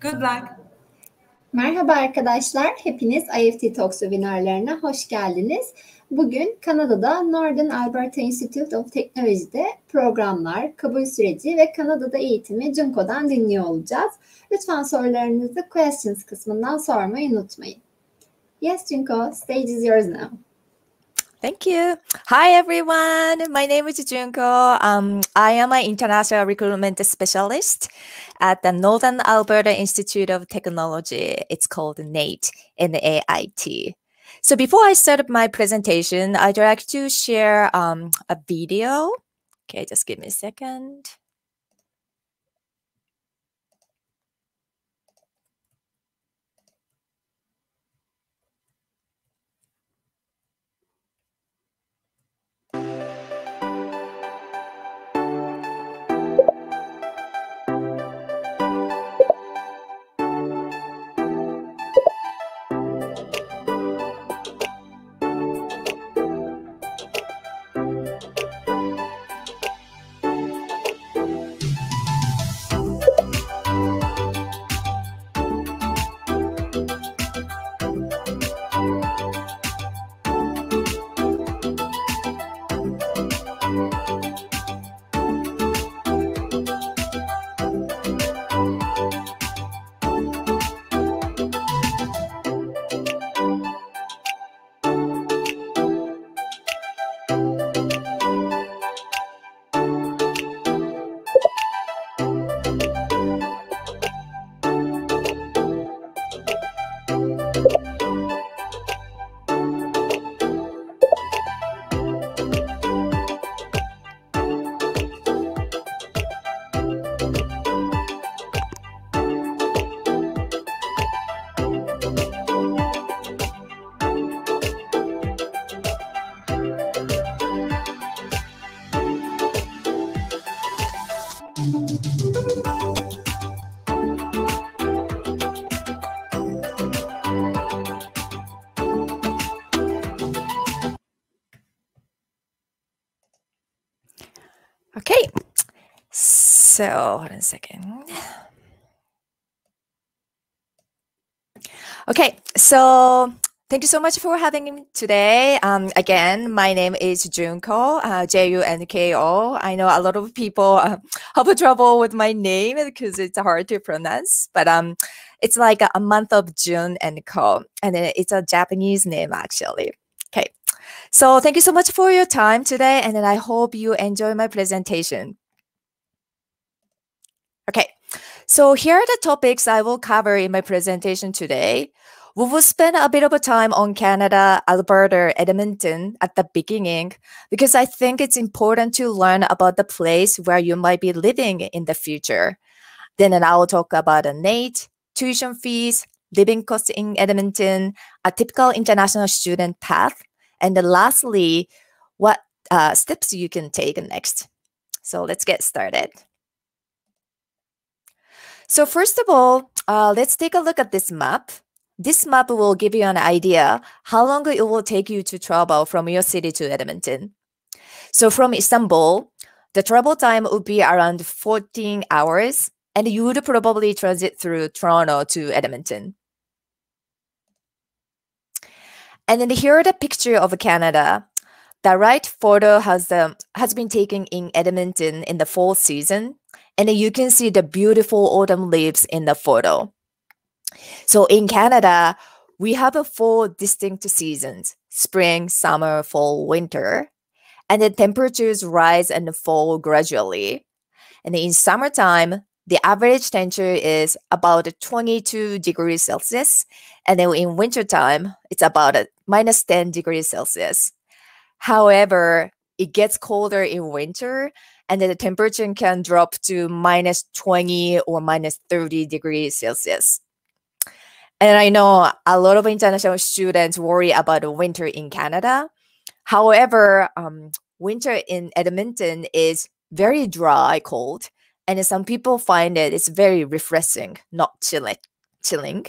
Good luck. Merhaba arkadaşlar, hepiniz IEFT Talks webinarlarına hoş geldiniz. Bugün Kanada'da Northern Alberta Institute of Technology'de programlar, kabul süreci ve Kanada'da eğitimi Junko'dan dinliyor olacağız. Lütfen sorularınızı questions kısmından sormayı unutmayın. Yes, Junko, stage is yours now. Thank you. Hi, everyone. My name is Junko. I am an international recruitment specialist at the Northern Alberta Institute of Technology. It's called NAIT, N-A-I-T. So before I start my presentation, I'd like to share a video. Okay, just give me a second. Okay, so hold on a second. Okay, so thank you so much for having me today. Again, my name is Junko, Junko. I know a lot of people have trouble with my name because it's hard to pronounce, but it's like a month of June and Ko, and it's a Japanese name actually. Okay. So thank you so much for your time today, and then I hope you enjoy my presentation. Okay, so here are the topics I will cover in my presentation today. We will spend a bit of a time on Canada, Alberta, Edmonton at the beginning, because I think it's important to learn about the place where you might be living in the future. Then I will talk about a NAIT, tuition fees, living costs in Edmonton, a typical international student path, and then lastly, what steps you can take next. So let's get started. So first of all, let's take a look at this map. This map will give you an idea how long it will take you to travel from your city to Edmonton. So from Istanbul, the travel time would be around 14 hours, and you would probably transit through Toronto to Edmonton. And then here are the picture of Canada. The right photo has been taken in Edmonton in the fall season, and you can see the beautiful autumn leaves in the photo. So in Canada, we have 4 distinct seasons: spring, summer, fall, winter, and the temperatures rise and fall gradually. And in summertime, the average temperature is about 22 degrees Celsius. And then in wintertime, it's about minus 10 degrees Celsius. However, it gets colder in winter, and then the temperature can drop to minus 20 or minus 30 degrees Celsius. And I know a lot of international students worry about the winter in Canada. However, winter in Edmonton is very dry, cold, and some people find it's very refreshing, not chilling.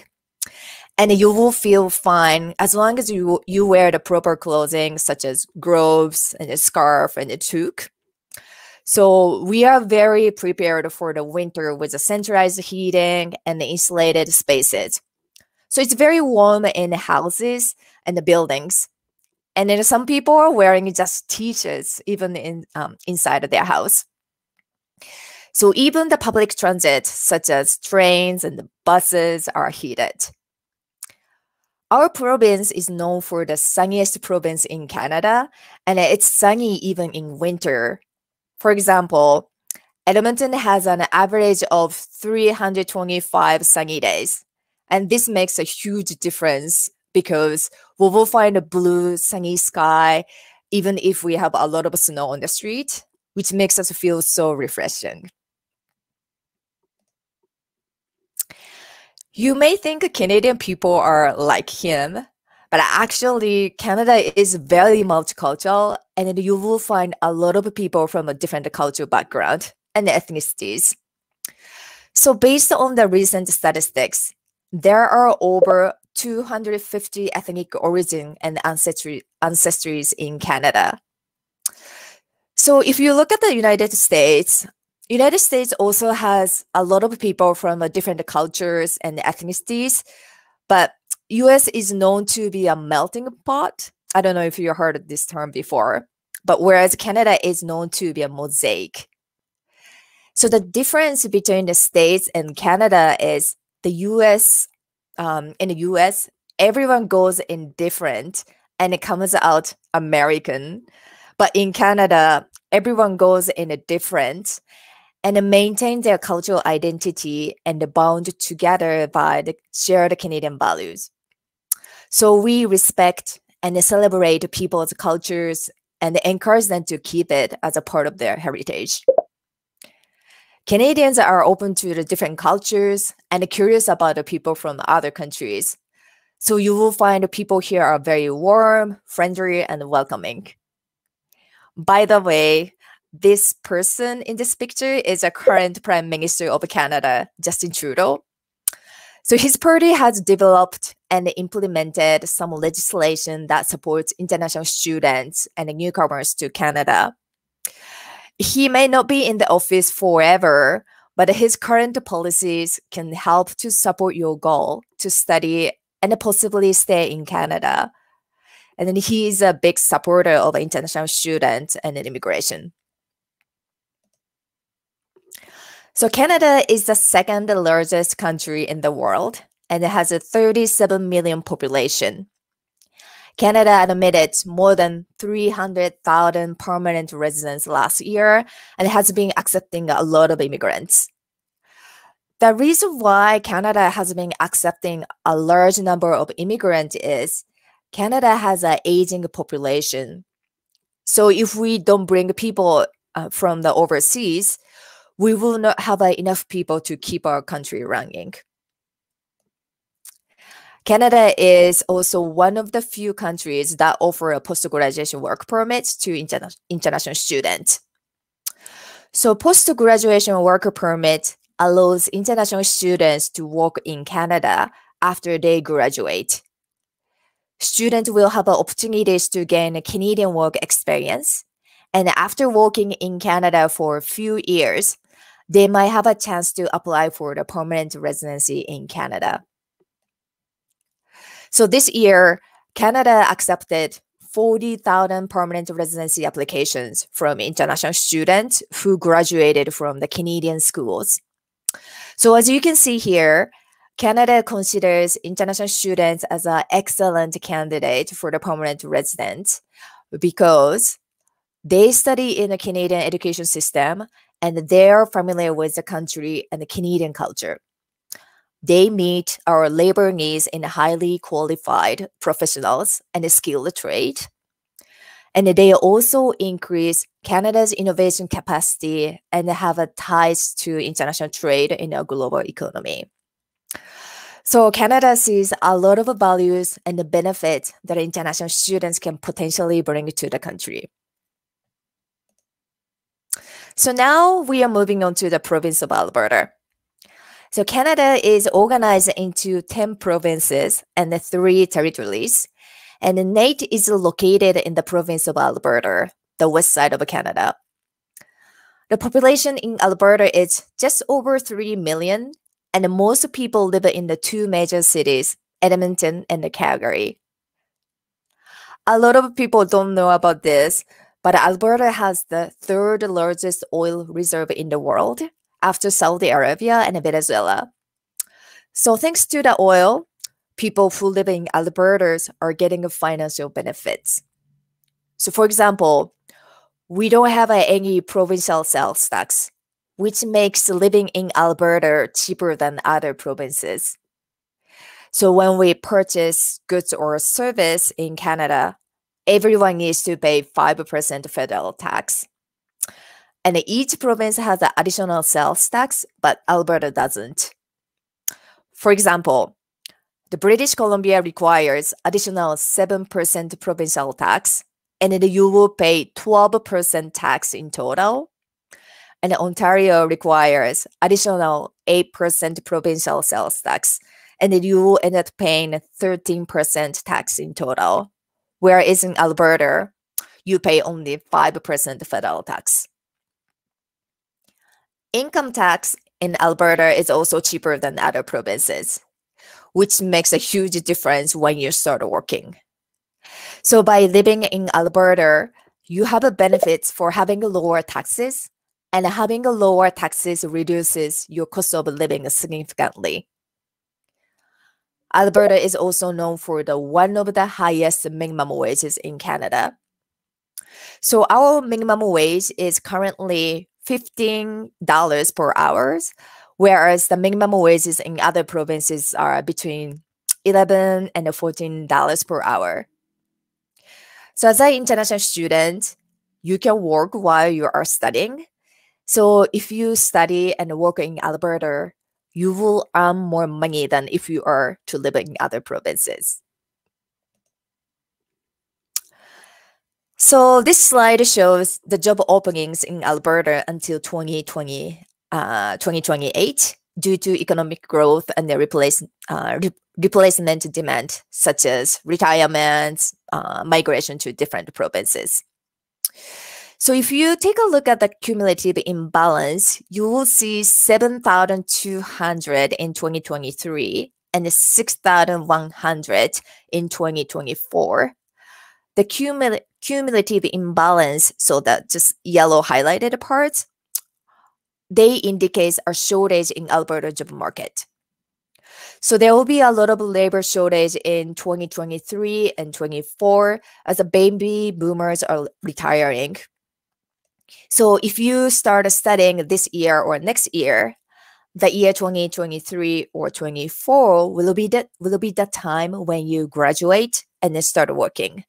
And you will feel fine as long as you wear the proper clothing, such as gloves and a scarf and a toque. So we are very prepared for the winter with the centralized heating and the insulated spaces. So it's very warm in the houses and the buildings. And then some people are wearing just t-shirts even inside of their house. So even the public transit, such as trains and the buses, are heated. Our province is known for the sunniest province in Canada, and it's sunny even in winter. For example, Edmonton has an average of 325 sunny days. And this makes a huge difference because we will find a blue, sunny sky, even if we have a lot of snow on the street, which makes us feel so refreshing. You may think Canadian people are like him, but actually Canada is very multicultural, and you will find a lot of people from a different cultural background and ethnicities. So based on the recent statistics, there are over 250 ethnic origin and ancestries in Canada. So if you look at the United States also has a lot of people from different cultures and ethnicities, but US is known to be a melting pot. I don't know if you heard this term before, but whereas Canada is known to be a mosaic. So the difference between the States and Canada is in the US, everyone goes in different and it comes out American. But in Canada, everyone goes in a different and maintain their cultural identity and bound together by the shared Canadian values. So we respect and celebrate people's cultures and encourage them to keep it as a part of their heritage. Canadians are open to the different cultures and curious about the people from other countries. So you will find the people here are very warm, friendly, and welcoming. By the way, this person in this picture is a current Prime Minister of Canada, Justin Trudeau. So his party has developed and implemented some legislation that supports international students and newcomers to Canada. He may not be in the office forever, but his current policies can help to support your goal to study and possibly stay in Canada. And then he is a big supporter of international students and immigration. So Canada is the second largest country in the world, and it has a 37 million population. Canada admitted more than 300,000 permanent residents last year, and has been accepting a lot of immigrants. The reason why Canada has been accepting a large number of immigrants is Canada has an aging population. So if we don't bring people from the overseas, we will not have enough people to keep our country running. Canada is also one of the few countries that offer a post-graduation work permit to international students. So post-graduation work permit allows international students to work in Canada after they graduate. Students will have opportunities to gain a Canadian work experience, and after working in Canada for a few years, they might have a chance to apply for the permanent residency in Canada. So this year, Canada accepted 40,000 permanent residency applications from international students who graduated from the Canadian schools. So as you can see here, Canada considers international students as an excellent candidate for the permanent resident because they study in the Canadian education system and they're familiar with the country and the Canadian culture. They meet our labor needs in highly qualified professionals and skilled trade. And they also increase Canada's innovation capacity and have ties to international trade in a global economy. So Canada sees a lot of values and the benefits that international students can potentially bring to the country. So now we are moving on to the province of Alberta. So Canada is organized into 10 provinces and 3 territories. And NAIT is located in the province of Alberta, the west side of Canada. The population in Alberta is just over 3 million, and most people live in the two major cities, Edmonton and Calgary. A lot of people don't know about this, but Alberta has the third largest oil reserve in the world after Saudi Arabia and Venezuela. So thanks to the oil, people who live in Alberta are getting financial benefits. So for example, we don't have any provincial sales tax, which makes living in Alberta cheaper than other provinces. So when we purchase goods or service in Canada, everyone needs to pay 5% federal tax. And each province has an additional sales tax, but Alberta doesn't. For example, the British Columbia requires additional 7% provincial tax, and then you will pay 12% tax in total. And Ontario requires additional 8% provincial sales tax, and then you will end up paying 13% tax in total. Whereas in Alberta, you pay only 5% federal tax. Income tax in Alberta is also cheaper than other provinces, which makes a huge difference when you start working. So by living in Alberta, you have a benefits for having lower taxes, and having lower taxes reduces your cost of living significantly. Alberta is also known for one of the highest minimum wages in Canada. So our minimum wage is currently $15 per hour, whereas the minimum wages in other provinces are between $11 and $14 per hour. So as an international student, you can work while you are studying. So if you study and work in Alberta, you will earn more money than if you are to live in other provinces. So this slide shows the job openings in Alberta until 2028 due to economic growth and the replacement demand, such as retirement, migration to different provinces. So if you take a look at the cumulative imbalance, you will see 7,200 in 2023 and 6,100 in 2024. The cumulative imbalance, so that just yellow highlighted parts, they indicate a shortage in Alberta job market. So there will be a lot of labor shortage in 2023 and 24 as the baby boomers are retiring. So if you start studying this year or next year, the year 2023 or 24 will be the time when you graduate and then start working.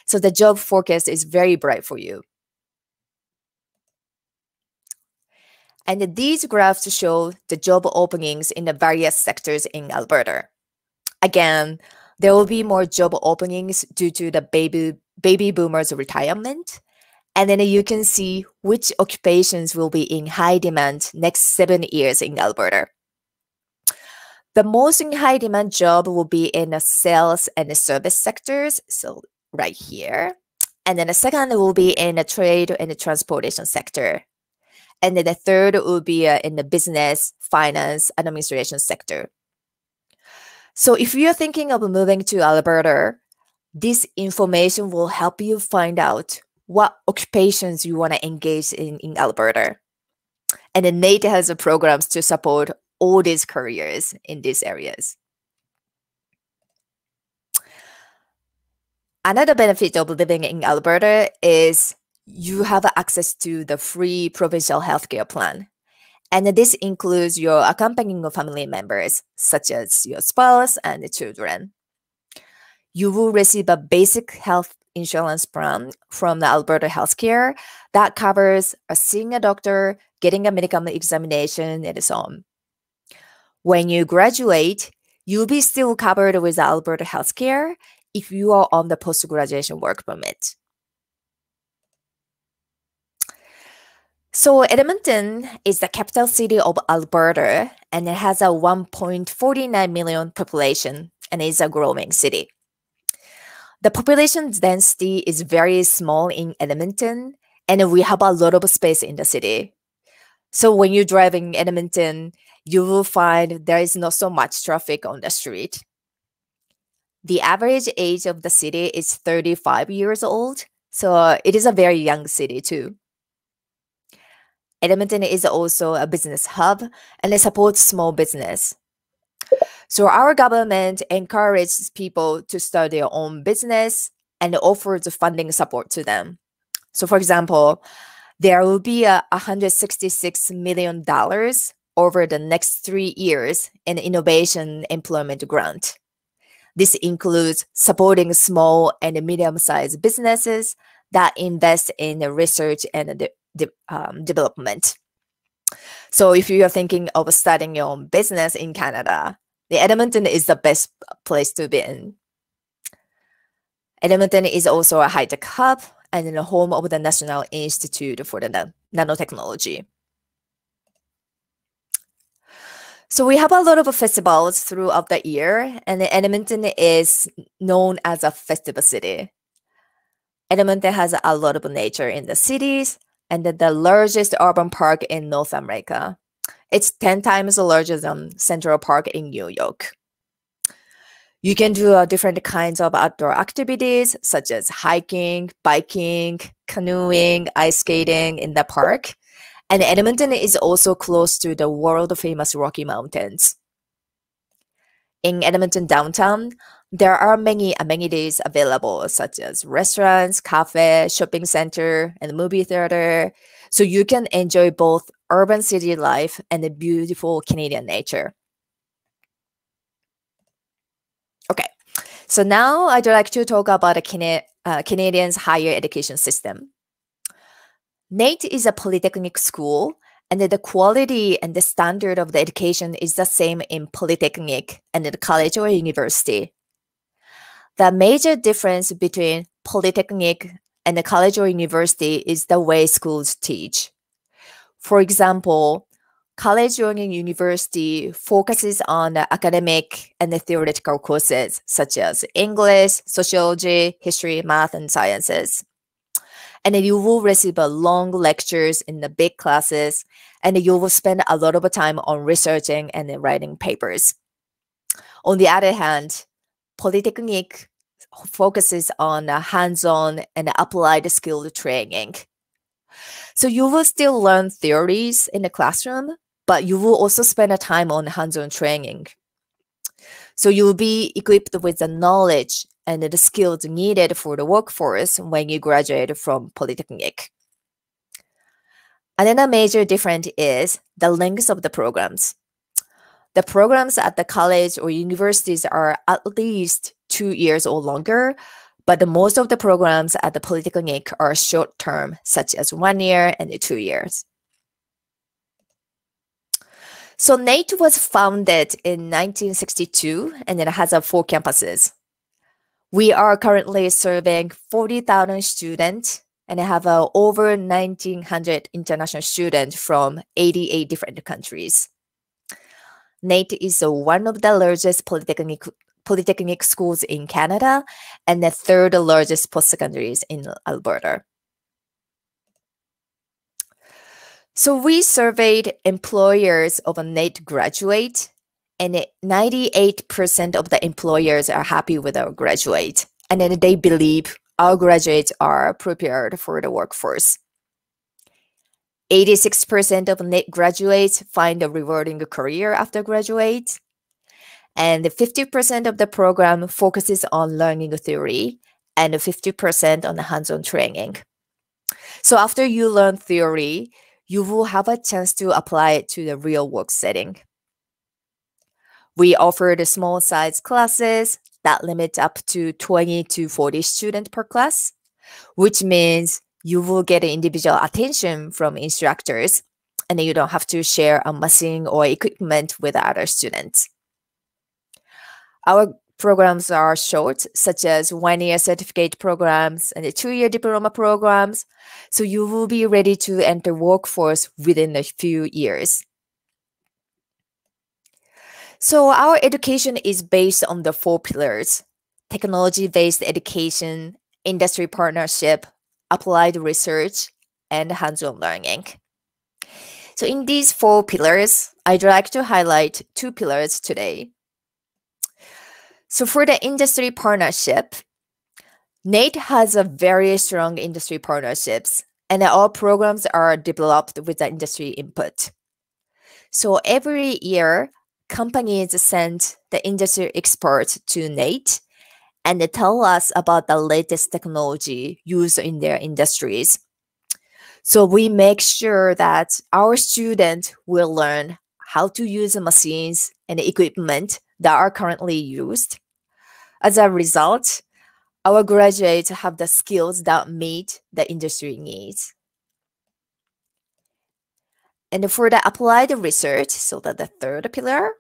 So the job forecast is very bright for you. And these graphs show the job openings in the various sectors in Alberta. Again, there will be more job openings due to the baby boomers' retirement. And then you can see which occupations will be in high demand next 7 years in Alberta. The most in high demand job will be in the sales and the service sectors, so right here. And then the second will be in the trade and the transportation sector. And then the third will be in the business, finance, administration sector. So if you're thinking of moving to Alberta, this information will help you find out what occupations you want to engage in Alberta. And then NATE has programs to support all these careers in these areas. Another benefit of living in Alberta is you have access to the free provincial healthcare plan. And this includes your accompanying family members, such as your spouse and the children. You will receive a basic health insurance plan from the Alberta Healthcare that covers seeing a doctor, getting a medical examination, and so on. When you graduate, you'll be still covered with the Alberta Healthcare if you are on the post-graduation work permit. So Edmonton is the capital city of Alberta, and it has a 1.49 million population and is a growing city. The population density is very small in Edmonton, And we have a lot of space in the city. So when you drive in Edmonton, you will find there is not so much traffic on the street. The average age of the city is 35 years old, so it is a very young city too. Edmonton is also a business hub and it supports small business. So our government encourages people to start their own business and offers funding support to them. So for example, there will be $166 million over the next 3 years in innovation employment grant. This includes supporting small and medium-sized businesses that invest in research and development. So if you are thinking of starting your own business in Canada, the Edmonton is the best place to be in. Edmonton is also a high-tech hub and the home of the National Institute for the Nanotechnology. So we have a lot of festivals throughout the year, and Edmonton is known as a festival city. Edmonton has a lot of nature in the cities, and the largest urban park in North America. It's 10 times larger than Central Park in New York. You can do different kinds of outdoor activities, such as hiking, biking, canoeing, ice skating in the park. And Edmonton is also close to the world-famous Rocky Mountains. In Edmonton downtown, there are many amenities available, such as restaurants, cafe, shopping center, and movie theater. So you can enjoy both urban city life and the beautiful Canadian nature. Okay, so now I'd like to talk about the Canadians' higher education system. NAIT is a polytechnic school, and the quality and the standard of the education is the same in polytechnic and the college or university. The major difference between polytechnic and the college or university is the way schools teach. For example, college or university focuses on the academic and the theoretical courses such as English, sociology, history, math, and sciences. And you will receive long lectures in the big classes, and you will spend a lot of time on researching and writing papers. On the other hand, polytechnic focuses on hands-on and applied skill training. So you will still learn theories in the classroom, but you will also spend time on hands-on training. So you will be equipped with the knowledge and the skills needed for the workforce when you graduate from polytechnic. Another major difference is the length of the programs. The programs at the college or universities are at least 2 years or longer, but most of the programs at the polytechnic are short term, such as 1 year and 2 years. So NAIT was founded in 1962, and it has 4 campuses. We are currently serving 40,000 students and have over 1,900 international students from 88 different countries. NAIT is one of the largest polytechnic schools in Canada and the 3rd largest post-secondaries in Alberta. So we surveyed employers of a NAIT graduate, and 98% of the employers are happy with our graduate, and then they believe our graduates are prepared for the workforce. 86% of NAIT graduates find a rewarding career after graduate, and 50% of the program focuses on learning theory, and 50% on hands-on training. So after you learn theory, you will have a chance to apply it to the real work setting. We offer the small size classes that limit up to 20 to 40 students per class, which means you will get individual attention from instructors, and you don't have to share a machine or equipment with other students. Our programs are short, such as 1-year certificate programs and 2-year diploma programs, so you will be ready to enter workforce within a few years. So our education is based on the 4 pillars: technology-based education, industry partnership, applied research, and hands-on learning. So in these 4 pillars, I'd like to highlight 2 pillars today. So for the industry partnership, NATE has a very strong industry partnerships, and all programs are developed with the industry input. So every year, companies send the industry experts to NATE, and they tell us about the latest technology used in their industries. So we make sure that our students will learn how to use the machines and equipment that are currently used. As a result, our graduates have the skills that meet the industry needs. And for the applied research, so that the 3rd pillar,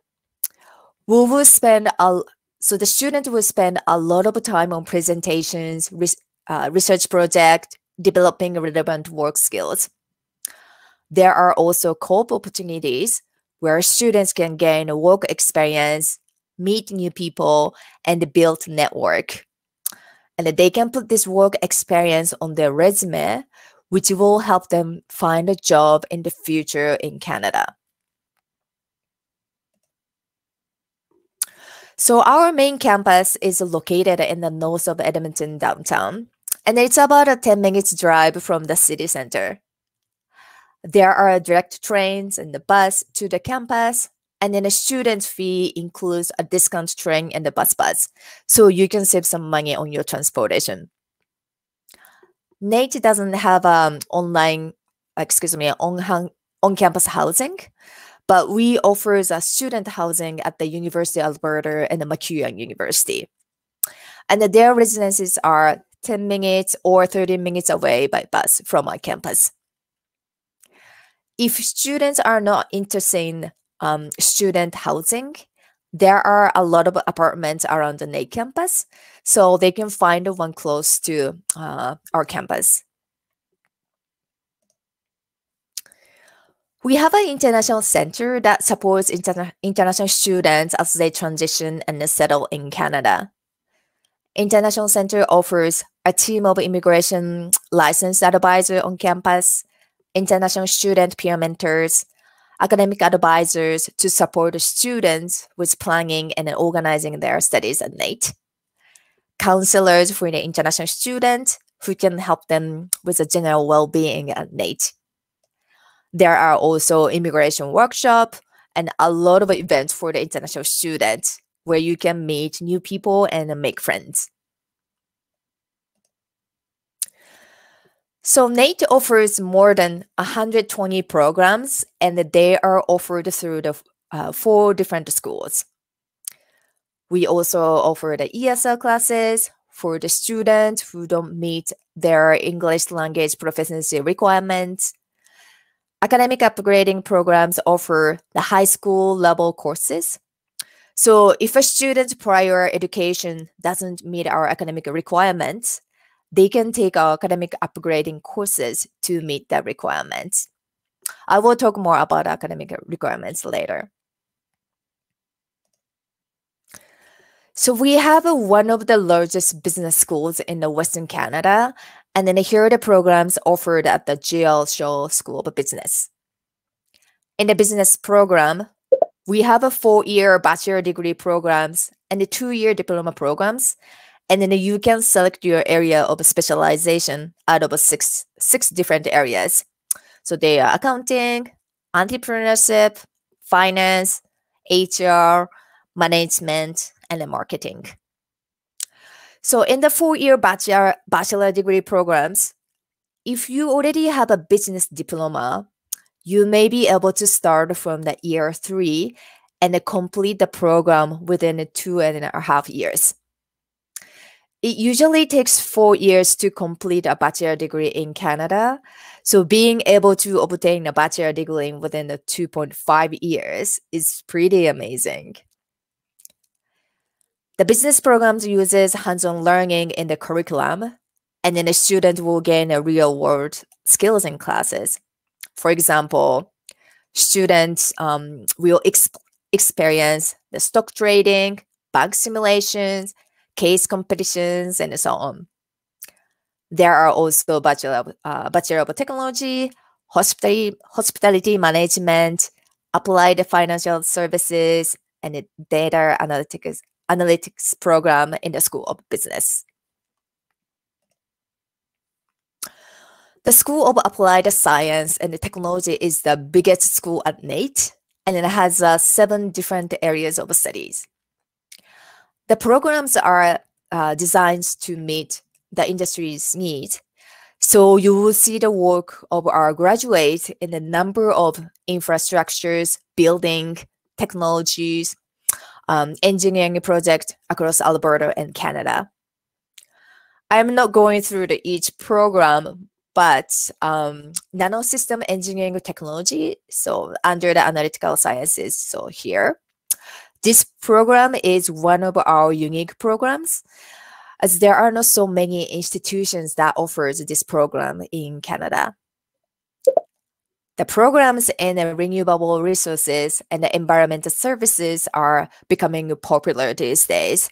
the student will spend a lot of time on presentations, research project, developing relevant work skills. There are also co-op opportunities where students can gain work experience, meet new people, and build network. And they can put this work experience on their resume, which will help them find a job in the future in Canada. So our main campus is located in the north of Edmonton downtown, and it's about a 10 minutes drive from the city center. There are direct trains and the bus to the campus, and then a student fee includes a discount train and the bus, so you can save some money on your transportation. NATE doesn't have on-campus housing, but we offer a student housing at the University of Alberta and the MacEwan University. And their residences are 10 minutes or 30 minutes away by bus from our campus. If students are not interested in student housing, there are a lot of apartments around the NATE campus, so they can find one close to our campus. We have an international center that supports international students as they transition and settle in Canada. International Center offers a team of immigration licensed advisors on campus, international student peer mentors, academic advisors to support students with planning and organizing their studies at NATE, counselors for the international students who can help them with the general well-being at NATE. There are also immigration workshops and a lot of events for the international students where you can meet new people and make friends. So NATE offers more than 120 programs, and they are offered through the 4 different schools. We also offer the ESL classes for the students who don't meet their English language proficiency requirements. Academic upgrading programs offer the high school level courses. So if a student's prior education doesn't meet our academic requirements, they can take our academic upgrading courses to meet the requirements. I will talk more about academic requirements later. So we have one of the largest business schools in the Western Canada, and then here are the programs offered at the GL Shaw School of Business. In the business program, we have a 4-year bachelor degree programs and the 2-year diploma programs, and then you can select your area of specialization out of six different areas. So they are accounting, entrepreneurship, finance, HR, management, and marketing. So in the 4-year bachelor degree programs, if you already have a business diploma, you may be able to start from the year 3 and complete the program within 2.5 years. It usually takes 4 years to complete a bachelor degree in Canada. So being able to obtain a bachelor degree within the 2.5 years is pretty amazing. The business programs uses hands-on learning in the curriculum, and then the student will gain a real-world skills in classes. For example, students will experience the stock trading, bank simulations, case competitions, and so on. There are also Bachelor of Technology, Hospitality Management, Applied Financial Services, and a Data Analytics program in the School of Business. The School of Applied Science and Technology is the biggest school at NATE, and it has 7 different areas of studies. The programs are designed to meet the industry's needs. So you will see the work of our graduates in a number of infrastructures, building, technologies, engineering projects across Alberta and Canada. I'm not going through each program, but nanosystem engineering technology, so under the analytical sciences, so here. This program is one of our unique programs, as there are not so many institutions that offers this program in Canada. The programs in renewable resources and environmental services are becoming popular these days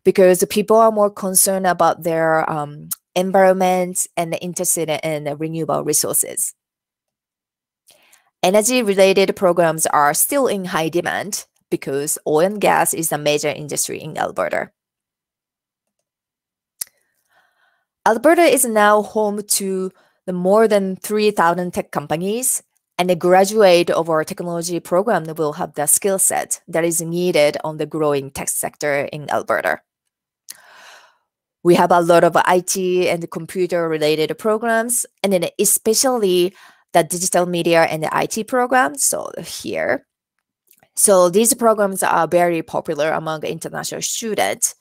because people are more concerned about their environment and interested in renewable resources. Energy-related programs are still in high demand because oil and gas is a major industry in Alberta. Alberta is now home to the more than 3,000 tech companies, and the graduate of our technology program will have the skill set that is needed on the growing tech sector in Alberta. We have a lot of IT and computer-related programs, and then especially the digital media and the IT programs, so here. So these programs are very popular among international students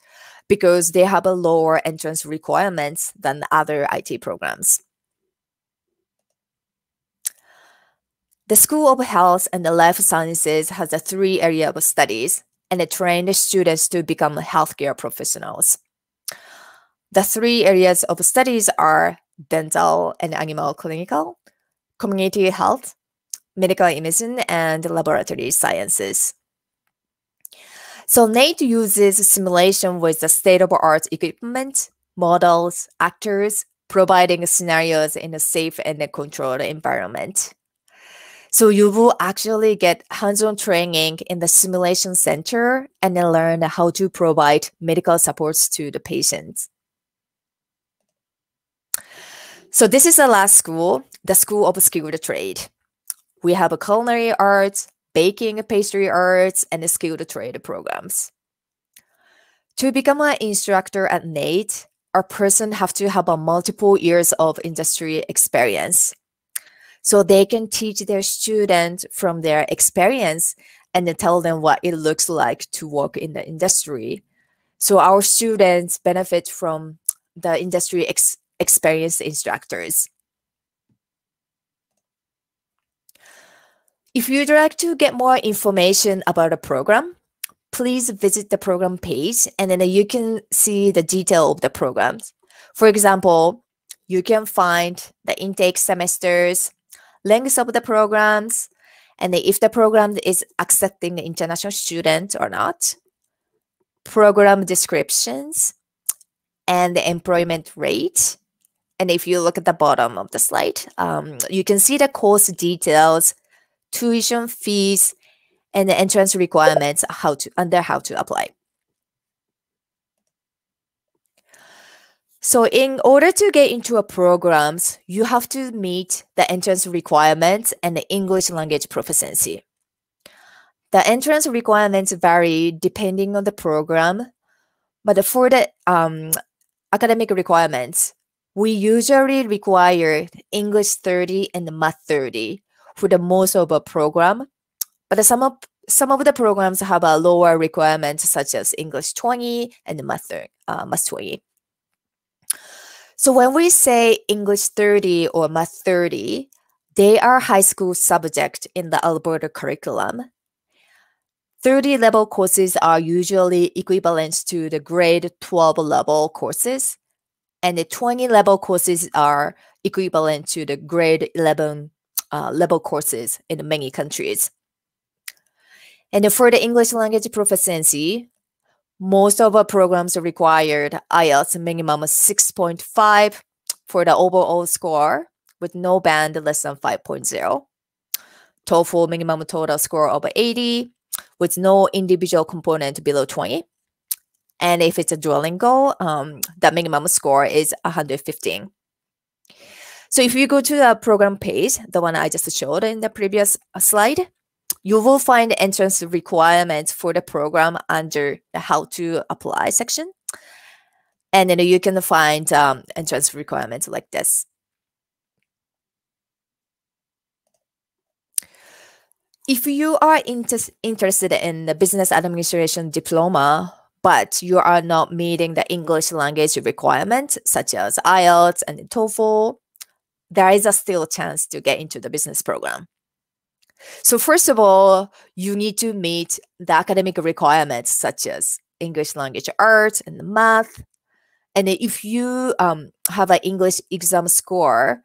because they have a lower entrance requirements than other IT programs. The School of Health and Life Sciences has 3 areas of studies, and it trains students to become healthcare professionals. The 3 areas of studies are dental and animal clinical, community health, medical imaging, and laboratory sciences. So NATE uses simulation with the state-of-the-art equipment, models, actors, providing scenarios in a safe and a controlled environment. So you will actually get hands-on training in the simulation center and then learn how to provide medical supports to the patients. So this is the last school, the School of Skilled Trade. We have a culinary arts, baking, pastry arts, and the skilled trade programs. To become an instructor at NATE, a person have to have multiple years of industry experience. So they can teach their students from their experience and then tell them what it looks like to work in the industry. So our students benefit from the industry experienced instructors. If you'd like to get more information about a program, please visit the program page and then you can see the detail of the programs. For example, you can find the intake semesters, lengths of the programs, and if the program is accepting international students or not, program descriptions, and the employment rate. And if you look at the bottom of the slide, you can see the course details, tuition fees, and the entrance requirements, how to apply. So in order to get into a programs, you have to meet the entrance requirements and the English language proficiency. The entrance requirements vary depending on the program, but for the academic requirements, we usually require English 30 and Math 30 for the most of a program, but some of the programs have a lower requirements such as English 20 and Math 20. So when we say English 30 or Math 30, they are high school subject in the Alberta curriculum. 30 level courses are usually equivalent to the grade 12 level courses, and the 20 level courses are equivalent to the grade 11 level courses in many countries. And for the English language proficiency, most of our programs required IELTS minimum 6.5 for the overall score with no band less than 5.0. TOEFL minimum total score over 80 with no individual component below 20. And if it's a Duolingo, the minimum score is 115. So if you go to the program page, the one I just showed in the previous slide, you will find entrance requirements for the program under the how to apply section. And then you can find entrance requirements like this. If you are interested in the business administration diploma, but you are not meeting the English language requirements, such as IELTS and TOEFL, there is still a chance to get into the business program. So first of all, you need to meet the academic requirements, such as English language arts and math. And if you have an English exam score,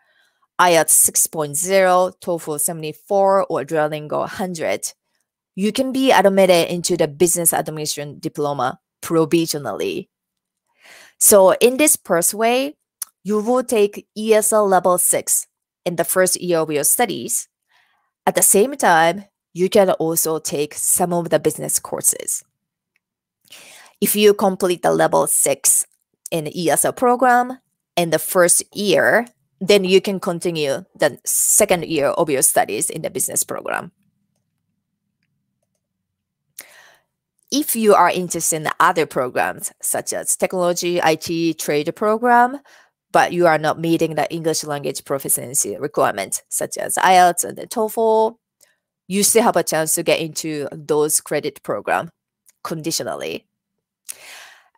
IELTS 6.0, TOEFL 74, or Duolingo 100, you can be admitted into the business administration diploma provisionally. So in this pathway, you will take ESL level 6 in the first year of your studies. At the same time, you can also take some of the business courses. If you complete the level 6 in the ESL program in the first year, then you can continue the second year of your studies in the business program. If you are interested in other programs, such as technology, IT, trade program, but you are not meeting the English language proficiency requirement, such as IELTS and the TOEFL, you still have a chance to get into those credit program conditionally.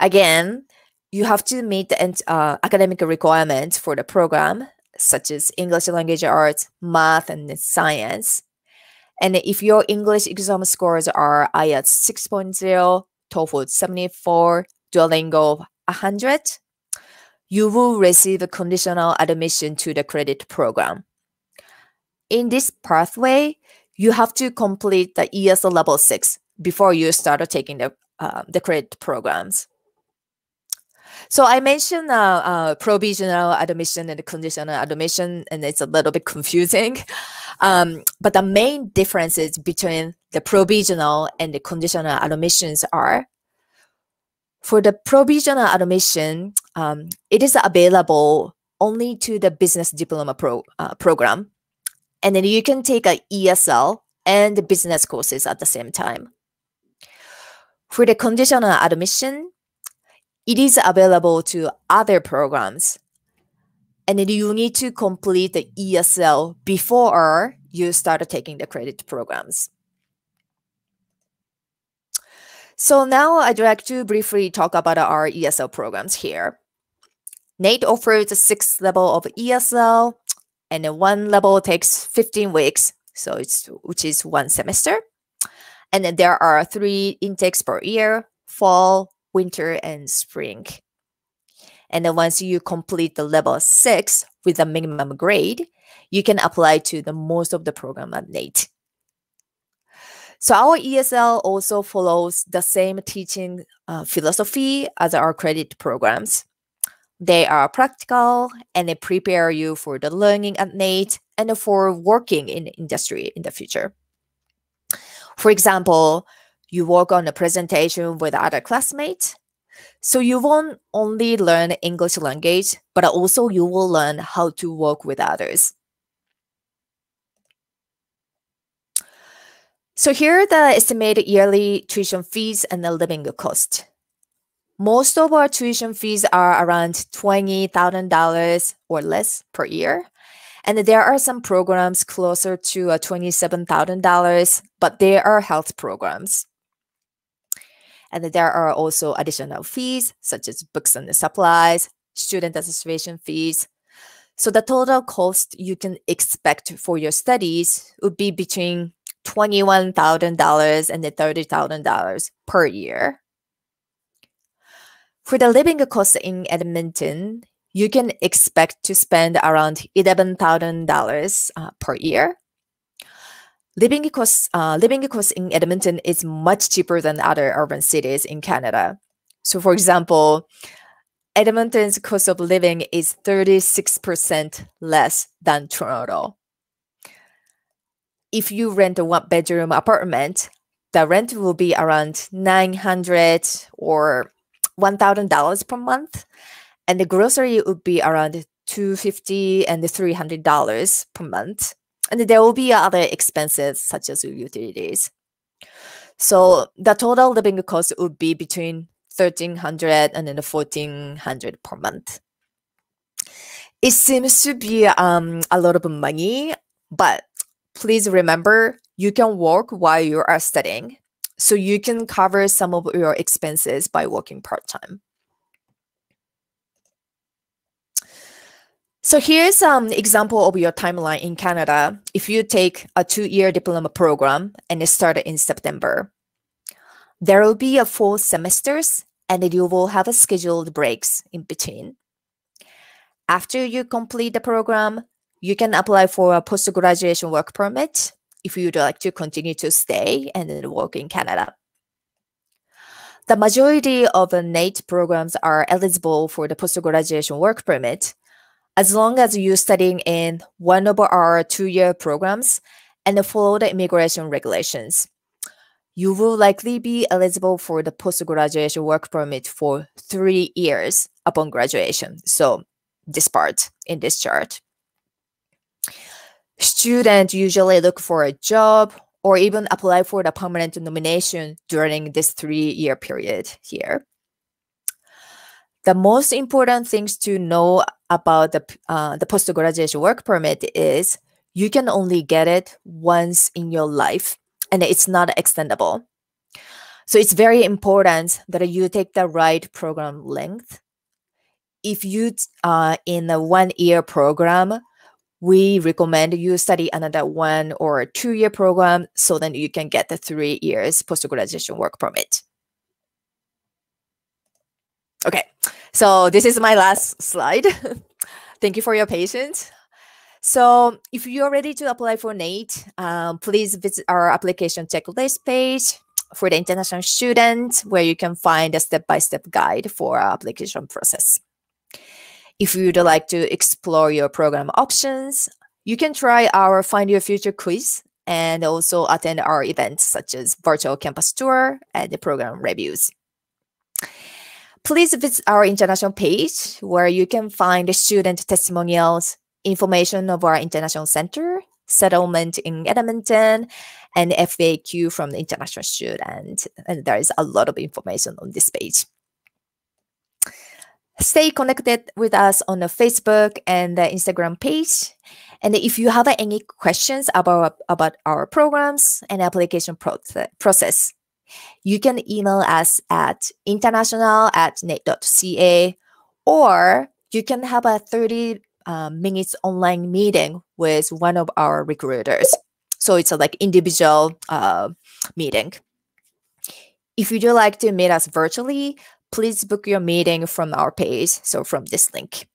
Again, you have to meet the academic requirements for the program, such as English language arts, math, and science. And if your English exam scores are IELTS 6.0, TOEFL 74, Duolingo 100, you will receive a conditional admission to the credit program. In this pathway, you have to complete the ESL level 6 before you start taking the credit programs. So I mentioned provisional admission and conditional admission, and it's a little bit confusing. But the main differences between the provisional and the conditional admissions are, for the provisional admission, it is available only to the business diploma program. And then you can take an ESL and the business courses at the same time. For the conditional admission, it is available to other programs. And then you need to complete the ESL before you start taking the credit programs. So now I'd like to briefly talk about our ESL programs here. NATE offers a 6th level of ESL, and then one level takes 15 weeks, which is 1 semester. And then there are 3 intakes per year: fall, winter, and spring. And then once you complete the level 6 with a minimum grade, you can apply to the most of the program at NATE. So our ESL also follows the same teaching philosophy as our credit programs. They are practical and they prepare you for the learning at NATE and for working in the industry in the future. For example, you work on a presentation with other classmates. So you won't only learn English language, but also you will learn how to work with others. So here are the estimated yearly tuition fees and the living cost. Most of our tuition fees are around $20,000 or less per year. And there are some programs closer to $27,000, but they are health programs. And there are also additional fees, such as books and supplies, student association fees. So the total cost you can expect for your studies would be between $21,000 and $30,000 per year. For the living cost in Edmonton, you can expect to spend around $11,000 per year. Living costs in Edmonton is much cheaper than other urban cities in Canada. So for example, Edmonton's cost of living is 36% less than Toronto. If you rent a one-bedroom apartment, the rent will be around $900 or $1,000 per month, and the grocery would be around $250 and $300 per month. And there will be other expenses such as utilities. So the total living cost would be between $1,300 and then $1,400 per month. It seems to be a lot of money, but please remember, you can work while you are studying, so you can cover some of your expenses by working part-time. So here's an example of your timeline in Canada. If you take a 2-year diploma program and it started in September, there will be 4 semesters and you will have scheduled breaks in between. After you complete the program, you can apply for a post-graduation work permit if you'd like to continue to stay and then work in Canada. The majority of NAIT programs are eligible for the post-graduation work permit as long as you're studying in one of our 2-year programs and follow the immigration regulations. You will likely be eligible for the post-graduation work permit for 3 years upon graduation. So this part in this chart. Students usually look for a job or even apply for the permanent nomination during this 3-year period here. The most important things to know about the post-graduation work permit is you can only get it once in your life, and it's not extendable. So it's very important that you take the right program length. If you in a 1-year program, we recommend you study another 1 or 2-year program so then you can get the 3 years post-graduation work permit. Okay, so this is my last slide. Thank you for your patience. So if you're ready to apply for NAIT, please visit our application checklist page for the international students where you can find a step-by-step guide for our application process. If you'd like to explore your program options, you can try our Find Your Future quiz and also attend our events such as virtual campus tour and the program reviews. Please visit our international page where you can find student testimonials, information of our international center, settlement in Edmonton, and FAQ from the international student. And there is a lot of information on this page. Stay connected with us on the Facebook and the Instagram page. And if you have any questions about our programs and application process, you can email us at international@nait.ca, or you can have a 30 minutes online meeting with one of our recruiters. So it's a like individual meeting. If you'd like to meet us virtually, please book your meeting from our page, so from this link.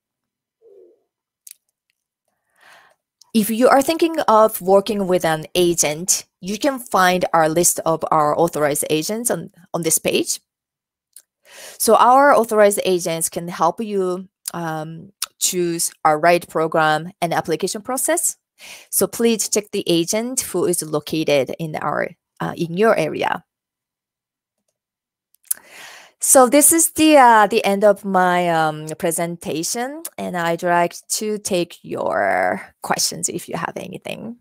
If you are thinking of working with an agent, you can find our list of our authorized agents on this page. So our authorized agents can help you choose our right program and application process. So please check the agent who is located in your area. So this is the end of my presentation, and I'd like to take your questions if you have anything.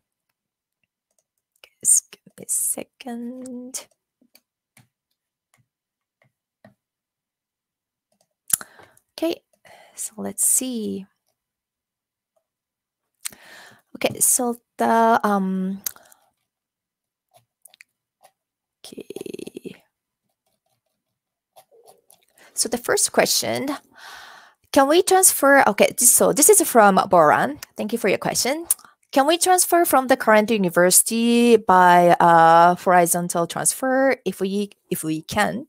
Just give me a second. Okay, so let's see. Okay, so the okay. So the first question, can we transfer? Okay, so this is from Boran. Thank you for your question. Can we transfer from the current university by horizontal transfer? If we can,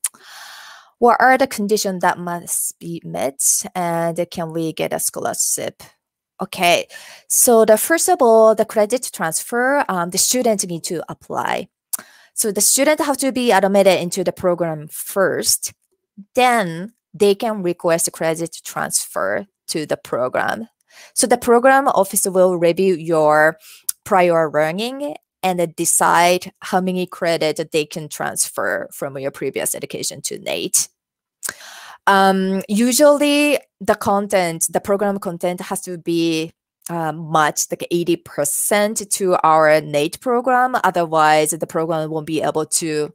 what are the conditions that must be met, and can we get a scholarship? Okay, so first of all, the credit transfer, the students need to apply. So the student have to be admitted into the program first. Then they can request credit transfer to the program. So the program officer will review your prior learning and decide how many credit they can transfer from your previous education to NATE. Usually the program content has to be much, like 80% to our NATE program. Otherwise, the program won't be able to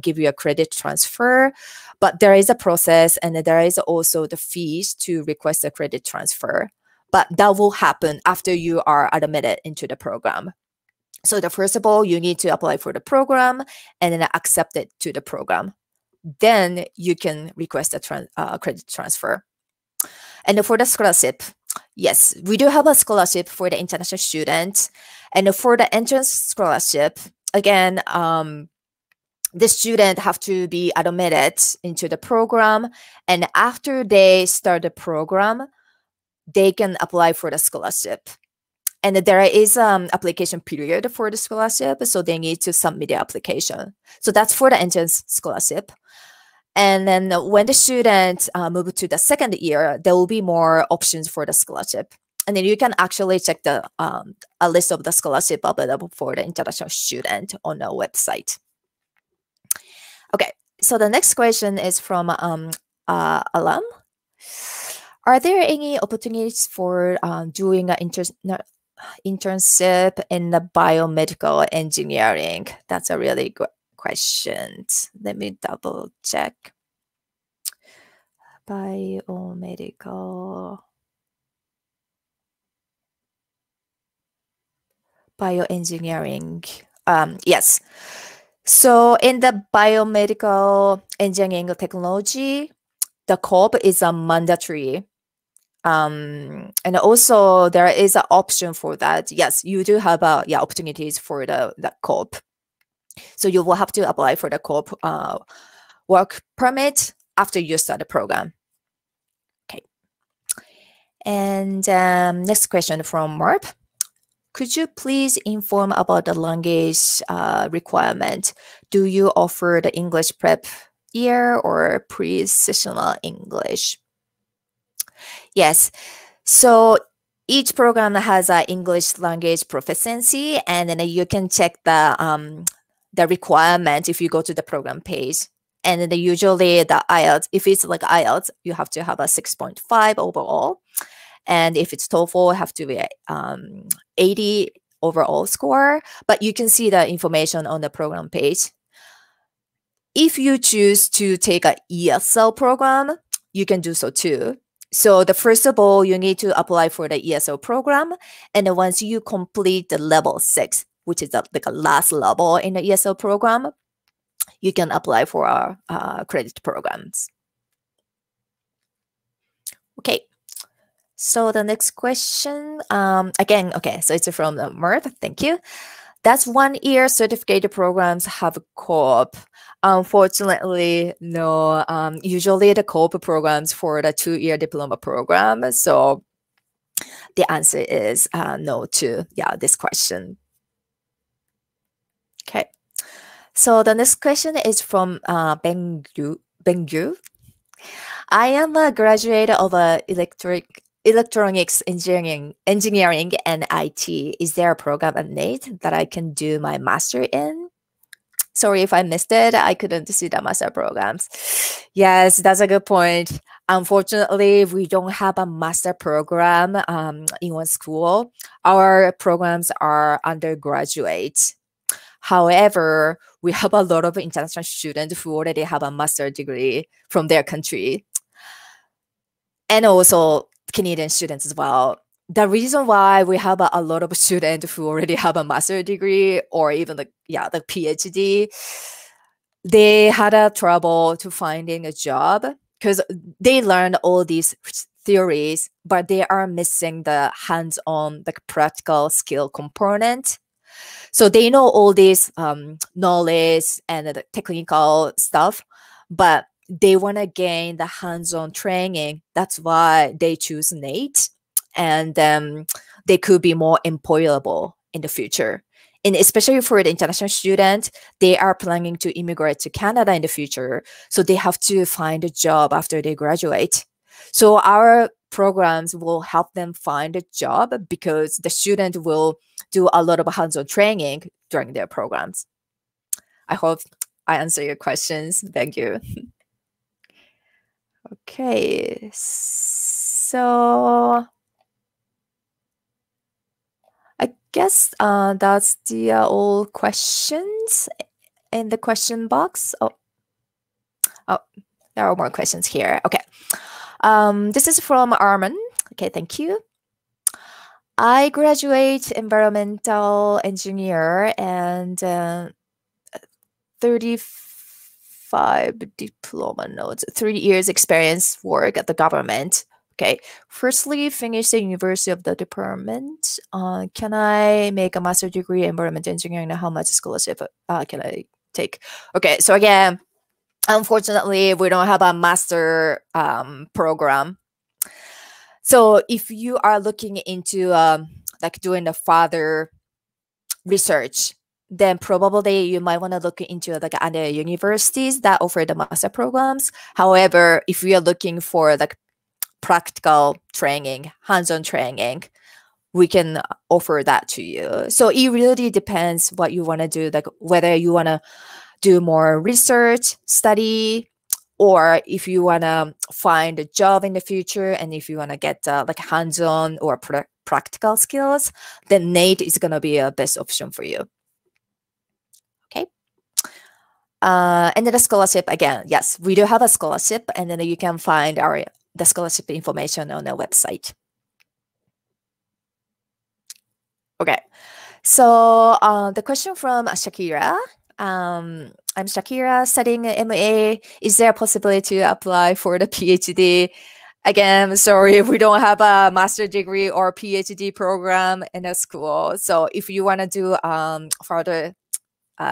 give you a credit transfer. But there is a process, and there is also the fees to request a credit transfer. But that will happen after you are admitted into the program. So first of all, you need to apply for the program and then accept it to the program. Then you can request a credit transfer. And for the scholarship, yes, we do have a scholarship for the international students. And for the entrance scholarship, again, the student have to be admitted into the program. And after they start the program, they can apply for the scholarship. And there is an application period for the scholarship, so they need to submit the application. So that's for the entrance scholarship. And then when the students move to the second year, there will be more options for the scholarship. And then you can actually check the a list of the scholarship available for the international student on our website. Okay, so the next question is from Alam. Are there any opportunities for doing an internship in the biomedical engineering? That's a really good question. Let me double check. Bioengineering. Yes. So in the biomedical engineering technology, the COP is a mandatory. And also there is an option for that. Yes, you do have opportunities for the COP. So you will have to apply for the COP work permit after you start the program. Okay. And next question from Marp. Could you please inform about the language requirement? Do you offer the English prep year or pre-sessional English? Yes. So each program has an English language proficiency, and then you can check the requirement if you go to the program page. And then usually the IELTS, if it's like IELTS, you have to have a 6.5 overall. And if it's TOEFL, you have to be 80 overall score. But you can see the information on the program page. If you choose to take an ESL program, you can do so too. So first of all, you need to apply for the ESL program. And then once you complete the level 6, which is like a last level in the ESL program, you can apply for our credit programs. Okay. So the next question, again, okay, so it's from Mirth, thank you. Does 1 year certificate programs have co-op? Unfortunately, no. Usually the co-op programs for the 2-year diploma program. So the answer is no to this question. Okay. So the next question is from Bengyu. I am a graduate of electronics engineering and IT. Is there a program at NATE that I can do my master in? Sorry if I missed it. I couldn't see the master programs. Yes, that's a good point. Unfortunately, we don't have a master program in one school. Our programs are undergraduate. However, we have a lot of international students who already have a master degree from their country. And also Canadian students as well. The reason why we have a lot of students who already have a master degree or even the PhD, they had a trouble to finding a job because they learned all these theories, but they are missing the hands-on, practical skill component. So they know all this knowledge and the technical stuff, but they want to gain the hands-on training. That's why they choose NATE, and they could be more employable in the future. And especially for the international student, they are planning to immigrate to Canada in the future. So they have to find a job after they graduate. So our programs will help them find a job because the student will do a lot of hands-on training during their programs. I hope I answer your questions. Thank you. Okay, so I guess that's the all questions in the question box. Oh, there are more questions here. Okay, this is from Arman. Okay, thank you. I graduate environmental engineer and 35 diploma notes, 3 years experience work at the government. Okay, firstly, finish the University of the Department. Can I make a master degree in environmental engineering? How much scholarship can I take? Okay, so again, unfortunately, we don't have a master program. So if you are looking into like doing the further research, then probably you might want to look into like other universities that offer the master programs. However, if you are looking for like practical training, hands-on training, we can offer that to you. So it really depends what you want to do, like whether you want to do more research, study, or if you want to find a job in the future, and if you want to get like hands-on or practical skills, then NATE is going to be a best option for you. Okay. And then the scholarship, again, yes, we do have a scholarship, and then you can find the scholarship information on our website. Okay. So the question from Shakira. I'm Shakira, studying an MA. Is there a possibility to apply for the PhD? Again, sorry, we don't have a master degree or PhD program in the school. So if you want to do further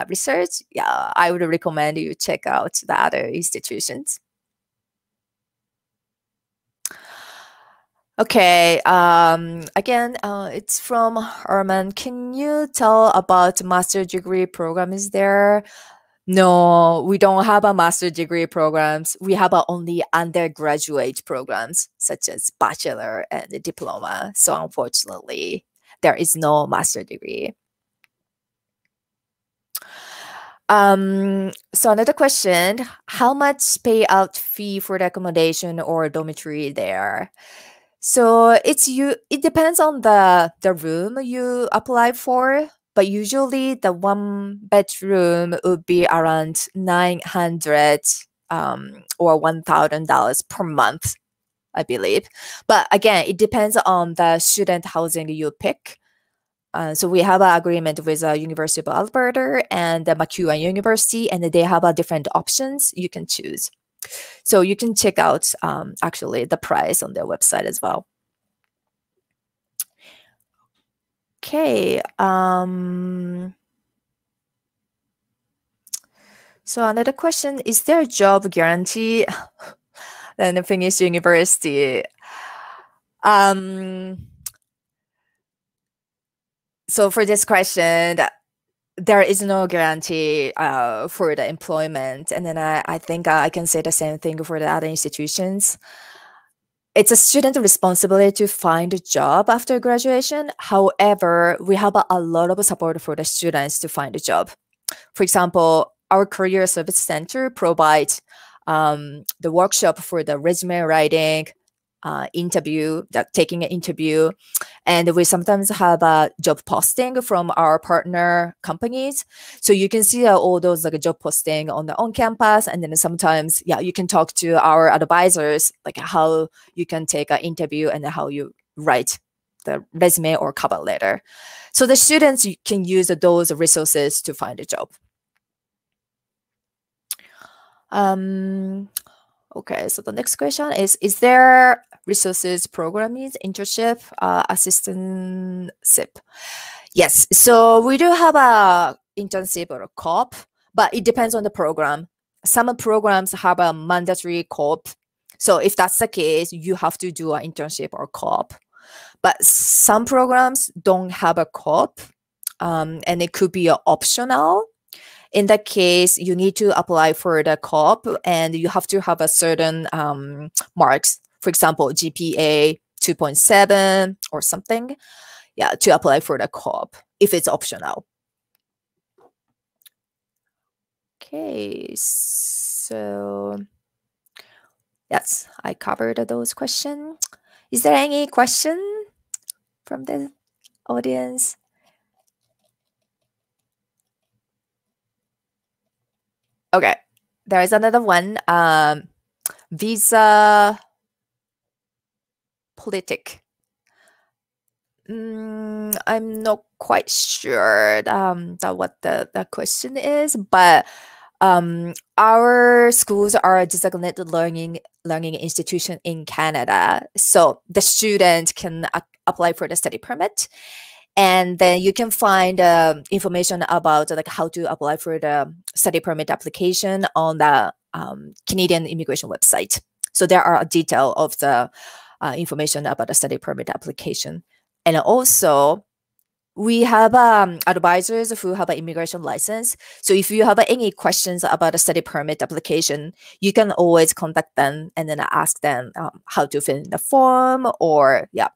research, yeah, I would recommend you check out the other institutions. Okay, again, it's from Arman. Can you tell about master degree program is there? No, we don't have a master degree programs. We have only undergraduate programs such as bachelor and diploma. So unfortunately, there is no master degree. So another question, how much payout fee for the accommodation or dormitory there? So it depends on the room you apply for, but usually the one bedroom would be around $900 or $1,000 per month, I believe. But again, it depends on the student housing you pick. So we have an agreement with the University of Alberta and the McEwan University, and they have different options you can choose. So you can check out actually the price on their website as well. Okay. So another question, is there a job guarantee then finish university? So for this question, there is no guarantee for the employment. And then I think I can say the same thing for the other institutions. It's a student responsibility to find a job after graduation. However, we have a lot of support for the students to find a job. For example, our Career Service Center provides the workshop for the resume writing, taking an interview, and we sometimes have a job posting from our partner companies. So you can see all those like a job posting on the on-campus, and then sometimes, yeah, you can talk to our advisors, like how you can take an interview and how you write the resume or cover letter. So the students can use those resources to find a job. Okay, so the next question is there resources, programs, internship, assistantship? Yes, so we do have a internship or a co-op, but it depends on the program. Some programs have a mandatory co-op. So if that's the case, you have to do an internship or co-op. But some programs don't have a co-op. and it could be optional. In that case, you need to apply for the co-op, and you have to have a certain marks. For example, GPA 2.7 or something. Yeah, to apply for the co-op if it's optional. Okay, so yes, I covered those questions. Is there any question from the audience? Okay, there is another one. Visa politic. I'm not quite sure that what the question is, but our schools are a designated learning institution in Canada, so the student can apply for the study permit, and then you can find information about like how to apply for the study permit application on the Canadian immigration website. So there are a detail of the information about the study permit application. And also, we have advisors who have an immigration license. So if you have any questions about a study permit application, you can always contact them and then ask them how to fill in the form, or yeah,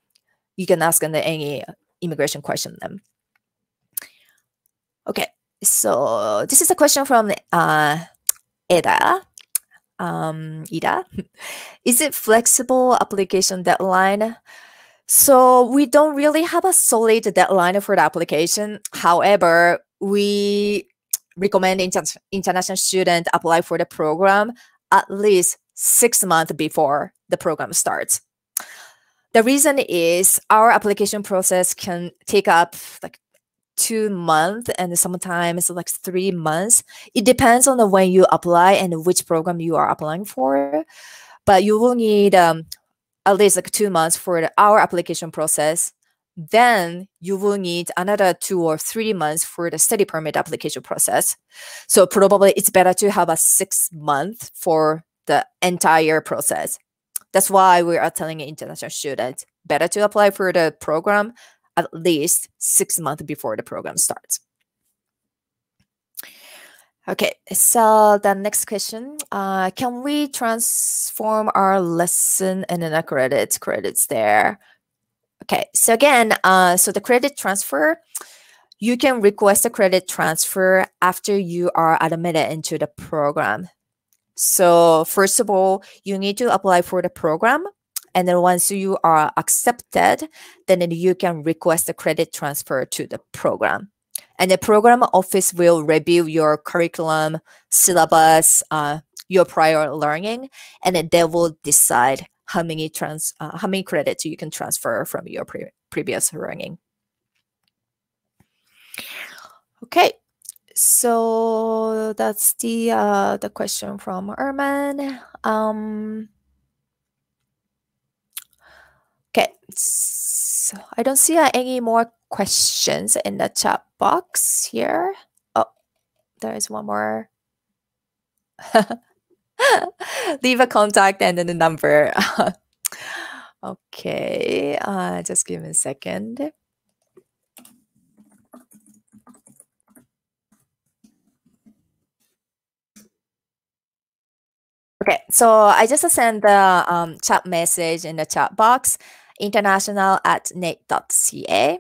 you can ask them any immigration question them. Okay, so this is a question from Ida. Ida, is it flexible application deadline? So we don't really have a solid deadline for the application. However, we recommend international students apply for the program at least 6 months before the program starts. The reason is our application process can take up like 2 months and sometimes like 3 months. It depends on when you apply and which program you are applying for. But you will need at least like 2 months for our application process. Then you will need another 2 or 3 months for the study permit application process. So probably it's better to have a 6 month for the entire process. That's why we are telling international students better to apply for the program at least 6 months before the program starts. Okay, so the next question, can we transform our lesson and then credits there? Okay, so again, so the credit transfer, you can request a credit transfer after you are admitted into the program. So first of all, you need to apply for the program. And then once you are accepted, then you can request a credit transfer to the program. And the program office will review your curriculum, syllabus, your prior learning, and then they will decide how many credits you can transfer from your previous learning. Okay, so that's the question from Erman. Okay, so I don't see any more questions in the chat box here. Oh, there is one more. Leave a contact and then the number. Okay, just give me a second. Okay, so I just sent the chat message in the chat box, international@net.ca.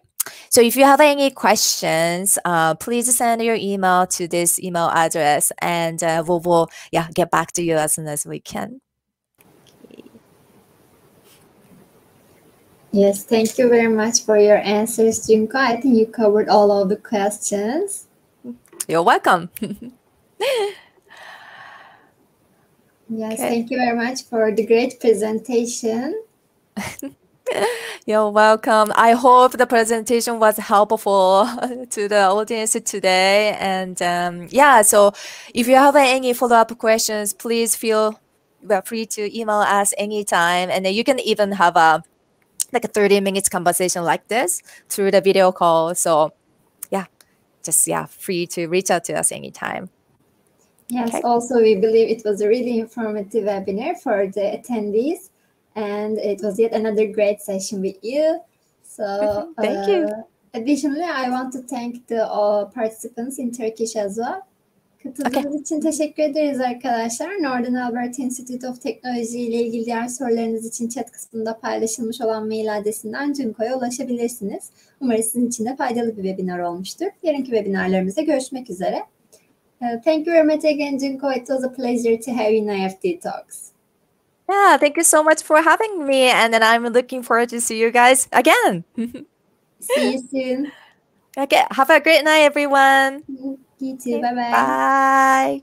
So if you have any questions, please send your email to this email address, and we will get back to you as soon as we can. Yes, thank you very much for your answers, Junko. I think you covered all of the questions. You're welcome. Yes, okay. Thank you very much for the great presentation. You're welcome. I hope the presentation was helpful to the audience today. And so if you have any follow-up questions, please feel free to email us anytime. And then you can even have a 30-minute conversation like this through the video call. So free to reach out to us anytime. Yes, okay. Also we believe it was a really informative webinar for the attendees, and it was yet another great session with you. So thank you. Additionally, I want to thank the participants in Turkish as well. Katıldığınız için teşekkür ederiz arkadaşlar. Northern Alberta Institute of Technology ile ilgili diğer sorularınız için chat kısmında paylaşılmış olan mail adresinden Junko'ya ulaşabilirsiniz. Umarım sizin için de faydalı bir webinar olmuştur. Yarınki webinarlarımızda görüşmek üzere. Thank you very much again, Junko. It was a pleasure to have you in IEFT Talks. Yeah, thank you so much for having me. And then I'm looking forward to see you guys again. See you soon. Okay, have a great night, everyone. You too. Bye-bye. Bye.